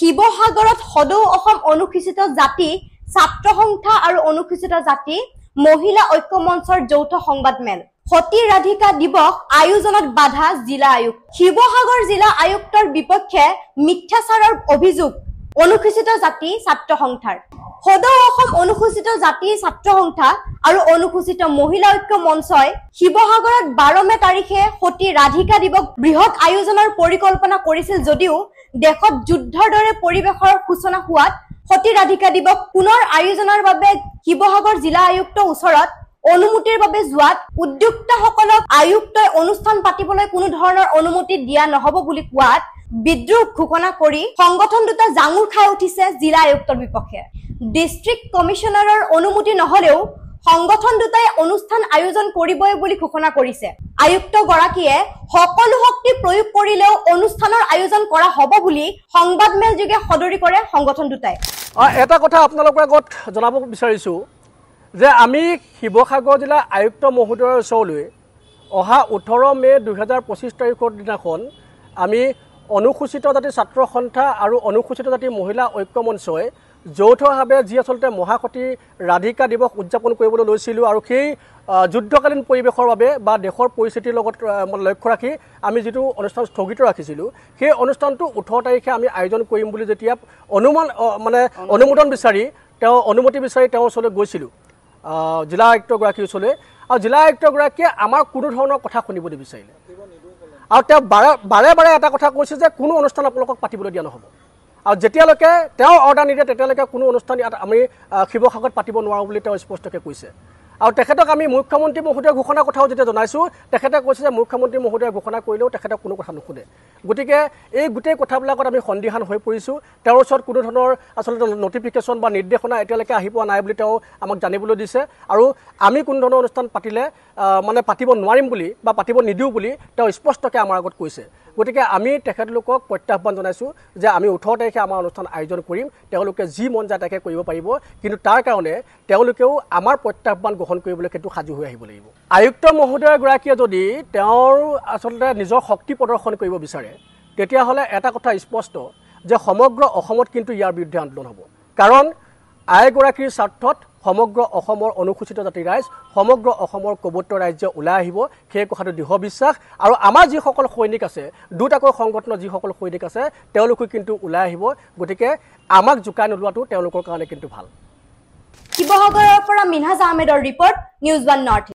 শিৱসাগৰত সদৌ অসম অনুসূচিত জাতি ছাত্ৰ সংস্থা আৰু অনুসূচিত জাতি মহিলা ঐক্য মঞ্চৰ যৌথ সংবাদমেল সতী ৰাধিকা দিৱস আয়োজনত বাধা জিলা আয়ুক্ত শিৱসাগৰ জিলা আয়ুক্তৰ বিপক্ষে মিথ্যাচাৰৰ অভিযোগ অনুসূচিত জাতি ছাত্ৰ সংস্থাৰ সদৌ অসম অনুসূচিত জাতি ছাত্ৰ সংস্থা আৰু অনুসূচিত মহিলা ঐক্য মঞ্চই শিৱসাগৰত 12 মে তাৰিখে সতী ৰাধিকা দিৱস বৃহৎ আয়োজনৰ পৰিকল্পনা কৰিছিল যদিও দেশত যুদ্ধৰ দৰে পৰিবেশৰ সূচনা হোৱাত সতী ৰাধিকা দিৱস পুনৰ আয়োজনৰ বাবে শিৱসাগৰ জিলা আয়ুক্তৰ ওচৰত অনুমতিৰ বাবে যোৱাত উদ্যোক্তাসকলক আয়ুক্তই অনুষ্ঠান পাতিবলৈ কোনো ধৰণৰ অনুমতি দিয়া নহব বুলি কোৱাত বিদ্ৰোহ ঘোষণা কৰি সংগঠন দুটা জাঙুৰ খাই উঠিছে জিলা আয়ুক্তৰ বিপক্ষে ডিস্ট্ৰিক্ট কমিশনাৰৰ অনুমতি নহলেও সংগঠন দুটাই অনুষ্ঠান আয়োজন কৰিবই বুলি ঘোষণা কৰিছে আয়ুক্ত গৰাকীয়ে সকলো শক্তি প্ৰয়োগ কৰিলেও অনুষ্ঠানৰ আয়োজন কৰা হ'ব বুলি সংবাদমেল যোগে সদৰি কৰে সংগঠন দুটাই এটা কথা আপোনালোকৰ আগত জনাব বিচাৰিছো যে আমি শিৱসাগৰ জিলা আয়ুক্ত মহোদয়ৰ ওচৰলৈ অহা 18 মে 2025 তাৰিখৰ দিনাখন আমি অনুসূচিত জাতি ছাত্ৰ সংস্থা আৰু অনুসূচিত জাতি মহিলা ঐক্য মঞ্চই যৌথভাৱে যি আচলতে মহাসতী ৰাধিকা দিৱস উদযাপন কৰিবলৈ লৈছিলোঁ আৰু সেই যুদ্ধকালীন পৰিৱেশৰ বাবে বা দেশৰ পৰিস্থিতিৰ লগত লক্ষ্য ৰাখি আমি যিটো অনুষ্ঠান স্থগিত ৰাখিছিলোঁ সেই অনুষ্ঠানটো 18 তাৰিখে আমি আয়োজন কৰিম বুলি যেতিয়া অনুমোদন বিচাৰি অনুমতি বিচাৰি তেওঁৰ ওচৰলৈ গৈছিলোঁ জিলা আয়ুক্তগৰাকীৰ ওচৰলৈ আৰু জিলা আয়ুক্তগৰাকীয়ে আমাৰ কোনো ধৰণৰ কথা শুনিব নিবিচাৰিলে আৰু তেওঁ বাৰে বাৰে এটা কথা কৈছে যে কোনো অনুষ্ঠান আপোনালোকক পাতিবলৈ দিয়া নহ'ব আৰু যেতিয়ালৈকে তেওঁ অৰ্ডাৰ নিদিয়ে তেতিয়ালৈকে কোনো অনুষ্ঠান ইয়াত আমি শিৱসাগৰত পাতিব নোৱাৰোঁ বুলি তেওঁ স্পষ্টকৈ কৈছে আৰু তেখেতক আমি মুখ্যমন্ত্ৰী মহোদয়ৰ ঘোষণাৰ কথাও যেতিয়া জনাইছোঁ তেখেতে কৈছে যে মুখ্যমন্ত্ৰী মহোদয়ে ঘোষণা কৰিলেও তেখেতক কোনো কথা নুশুনে গতিকে এই গোটেই কথাবিলাকত আমি সন্দিহান হৈ পৰিছোঁ তেওঁৰ ওচৰত কোনো ধৰণৰ আচলতে নটিফিকেশ্যন বা নিৰ্দেশনা এতিয়ালৈকে আহি পোৱা নাই বুলি তেওঁ আমাক জানিবলৈ দিছে আৰু আমি কোনো ধৰণৰ অনুষ্ঠান পাতিলে পাতিব নোৱাৰিম বুলি বা পাতিব নিদিওঁ বুলি তেওঁ স্পষ্টকৈ আমাৰ আগত কৈছে গতিকে আমি তেখেতলোকক প্ৰত্যাহ্বান জনাইছোঁ যে আমি 18 তাৰিখে আমাৰ অনুষ্ঠান আয়োজন কৰিম তেওঁলোকে যি মন যায় তাকে কৰিব পাৰিব কিন্তু তাৰ কাৰণে তেওঁলোকেও আমাৰ প্ৰত্যাহ্বান গ্ৰহণ কৰিবলৈ কিন্তু সাজু হৈ আহিব লাগিব আয়ুক্ত মহোদয় গৰাকীয়ে যদি তেওঁৰ আচলতে নিজৰ শক্তি প্ৰদৰ্শন কৰিব বিচাৰে তেতিয়াহ'লে এটা কথা স্পষ্ট যে সমগ্ৰ অসমত কিন্তু ইয়াৰ বিৰুদ্ধে আন্দোলন হ'ব কাৰণ আইগৰাকীৰ স্বাৰ্থত সমগ্ৰ অসমৰ অনুসূচিত জাতি ৰাইজ সমগ্ৰ অসমৰ কবত্ত ৰাজ্য ওলাই আহিব সেই কথাটো দৃঢ় বিশ্বাস আৰু আমাৰ যিসকল সৈনিক আছে দুটাকৈ সংগঠনৰ যিসকল সৈনিক আছে তেওঁলোকে কিন্তু ওলাই আহিব গতিকে আমাক জোকাই নোলোৱাটো তেওঁলোকৰ কাৰণে কিন্তু ভাল শিৱসাগৰৰ পৰা মিনহাজ আহমেদৰ ৰিপৰ্ট নিউজ 1 নৰ্থ